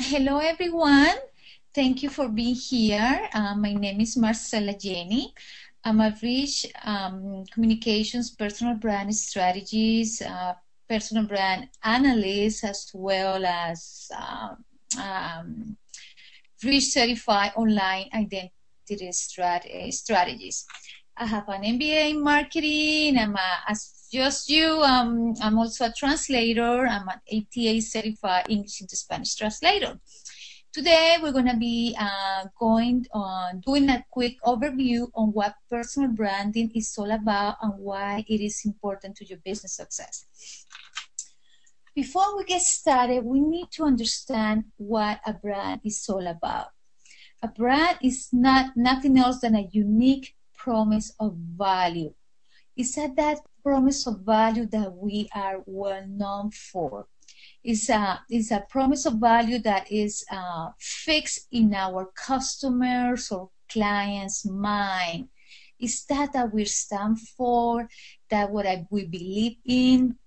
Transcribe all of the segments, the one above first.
Hello, everyone. Thank you for being here. My name is Marcela Jenney. I'm a rich communications, personal brand strategies, personal brand analyst, as well as rich certified online identity strategies. I have an MBA in marketing. As just you, I'm also a translator. I'm an ATA certified English into Spanish translator. Today, we're going to be doing a quick overview on what personal branding is all about and why it is important to your business success. Before we get started, we need to understand what a brand is all about. A brand is nothing else than a unique promise of value. It's that promise of value that we are well known for. It's a promise of value that is fixed in our customers or clients' mind. It's that we stand for, that what we believe in.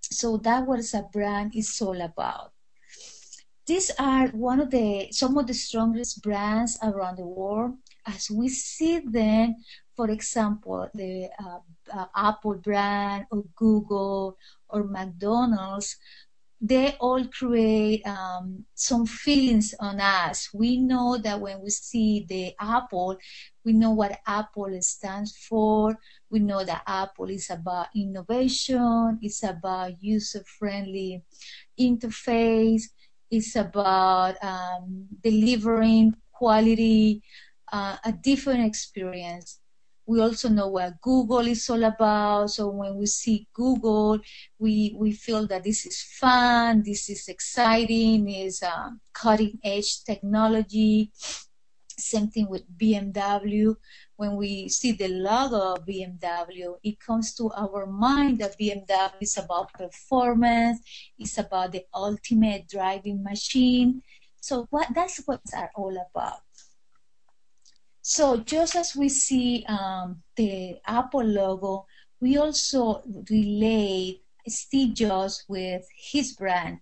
So that what a brand is all about. These are some of the strongest brands around the world. As we see them, for example, the Apple brand or Google or McDonald's, they all create some feelings on us. We know that when we see the Apple, we know what Apple stands for. We know that Apple is about innovation. It's about user-friendly interface. It's about delivering quality, a different experience. We also know what Google is all about. So when we see Google, we feel that this is fun, this is exciting, is cutting edge technology. Same thing with BMW. When we see the logo of BMW, it comes to our mind that BMW is about performance, it's about the ultimate driving machine. So that's what they're all about. So just as we see the Apple logo, we also relate Steve Jobs with his brand.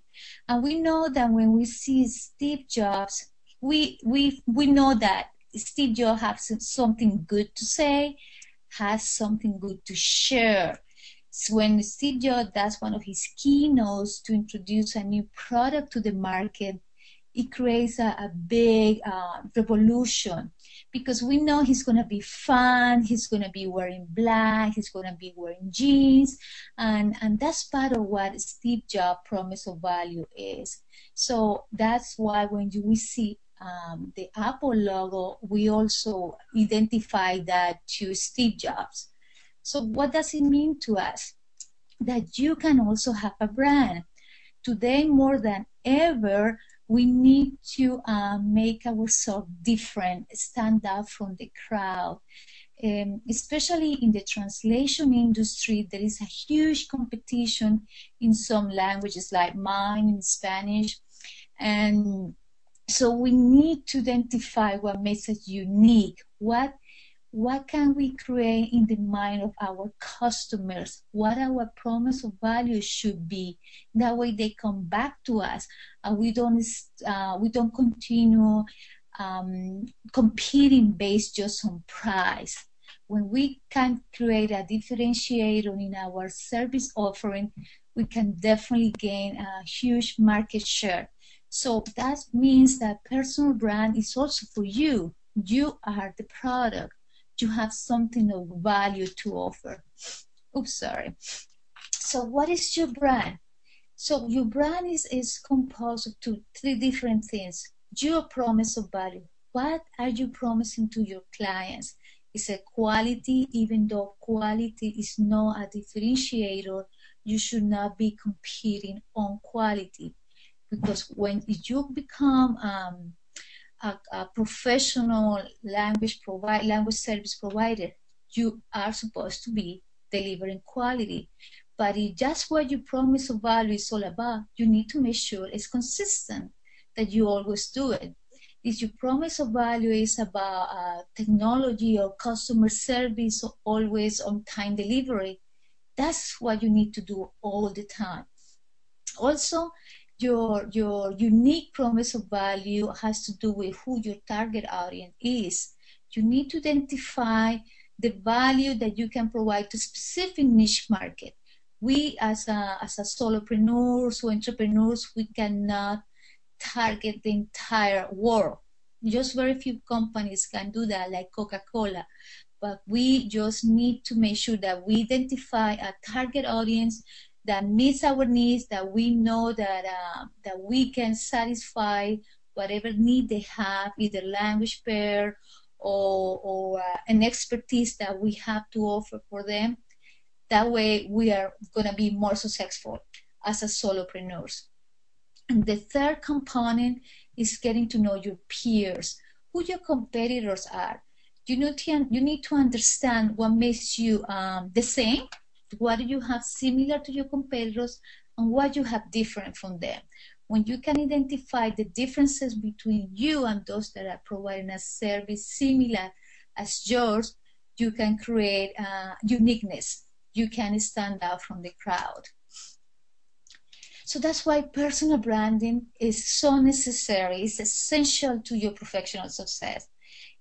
And we know that when we see Steve Jobs, we know that Steve Jobs has something good to say, has something good to share. So when Steve Jobs does one of his keynotes to introduce a new product to the market, it creates a big revolution, because we know he's going to be fun, he's going to be wearing black, he's going to be wearing jeans, and that's part of what Steve Jobs' promise of value is. So that's why when we see the Apple logo, we also identify that to Steve Jobs. So what does it mean to us? That you can also have a brand. Today, more than ever, we need to make ourselves different, stand out from the crowd. Especially in the translation industry, there is a huge competition in some languages, like mine in Spanish. And so we need to identify what makes us unique. What can we create in the mind of our customers? What our promise of value should be? That way they come back to us. We don't continue competing based just on price. When we can create a differentiator in our service offering, we can definitely gain a huge market share. So that means that personal brand is also for you. You are the product. You have something of value to offer. Oops, sorry. So what is your brand? So your brand is composed of three different things. Your promise of value. What are you promising to your clients? Is it quality? Even though quality is not a differentiator, you should not be competing on quality. Because when you become a professional language service provider, you are supposed to be delivering quality. But if just what your promise of value is all about, you need to make sure it's consistent, that you always do it. If your promise of value is about technology or customer service or always on time delivery, that's what you need to do all the time. Also, your unique promise of value has to do with who your target audience is. You need to identify the value that you can provide to specific niche market. We as a solopreneurs or entrepreneurs, we cannot target the entire world. Just very few companies can do that, like Coca-Cola. But we just need to make sure that we identify a target audience that meets our needs, that we know that that we can satisfy whatever need they have, either language barrier or an expertise that we have to offer for them. That way we are going to be more successful as a solopreneurs. And the third component is getting to know your peers, who your competitors are. You need to understand what makes you the same, what do you have similar to your competitors, and what you have different from them. When you can identify the differences between you and those that are providing a service similar as yours, you can create uniqueness. You can stand out from the crowd. So that's why personal branding is so necessary. It's essential to your professional success.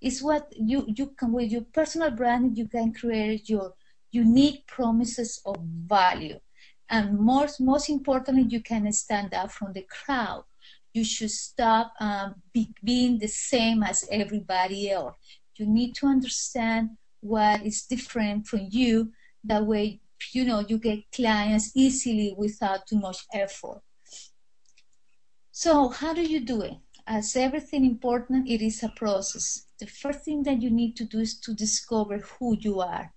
It's what you can, with your personal branding, you can create your unique promises of value. And most importantly, you can stand out from the crowd. You should stop being the same as everybody else. You need to understand what is different from you. That way, you get clients easily without too much effort. So how do you do it? As everything important, it is a process. The first thing that you need to do is to discover who you are,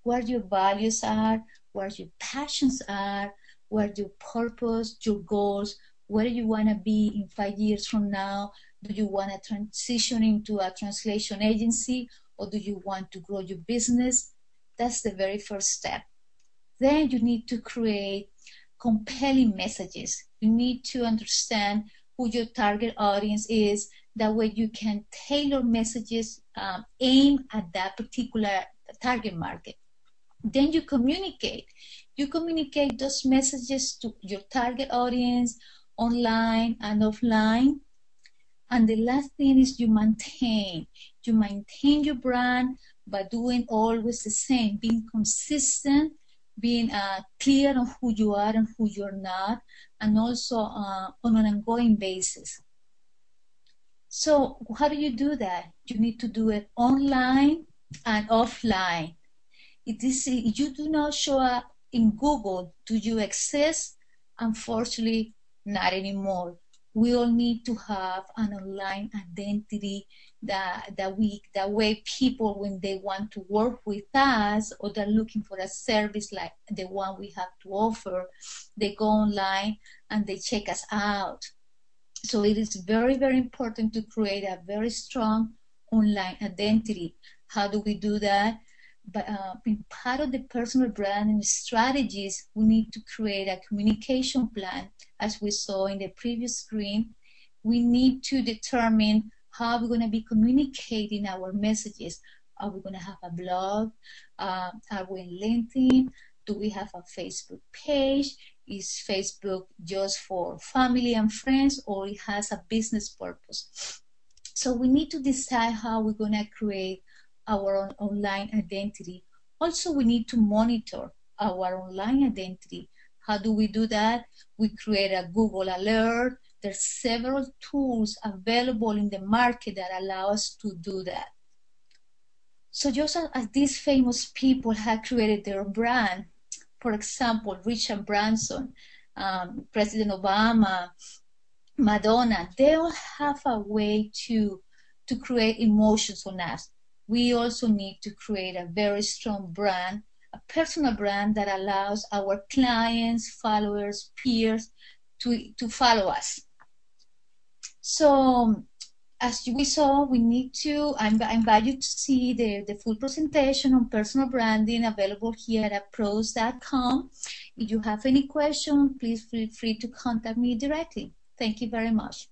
what your values are, what your passions are, what your purpose, your goals, where you want to be in 5 years from now. Do you want to transition into a translation agency, or do you want to grow your business? That's the very first step. Then you need to create compelling messages. You need to understand who your target audience is. That way you can tailor messages aimed at that particular target market. Then you communicate. You communicate those messages to your target audience online and offline. And the last thing is you maintain. You maintain your brand by doing always the same, being consistent, being clear on who you are and who you're not, and also on an ongoing basis. So how do you do that? You need to do it online and offline. If you do not show up in Google, do you exist? Unfortunately, not anymore. We all need to have an online identity that way people, when they want to work with us or they're looking for a service like the one we have to offer, they go online and they check us out. So it is very, very important to create a very strong online identity. How do we do that? But in part of the personal branding strategies, we need to create a communication plan. As we saw in the previous screen, we need to determine how we're going to be communicating our messages. Are we going to have a blog? Are we in LinkedIn? Do we have a Facebook page? Is Facebook just for family and friends, or it has a business purpose? So we need to decide how we're going to create our own online identity. Also, we need to monitor our online identity. How do we do that? We create a Google alert. There's several tools available in the market that allow us to do that. So just as these famous people have created their brand, for example, Richard Branson, President Obama, Madonna, they all have a way to create emotions on us. We also need to create a very strong brand, a personal brand that allows our clients, followers, peers to follow us. So as we saw, we need to, I invite you to see the full presentation on personal branding available here at pros.com. If you have any questions, please feel free to contact me directly. Thank you very much.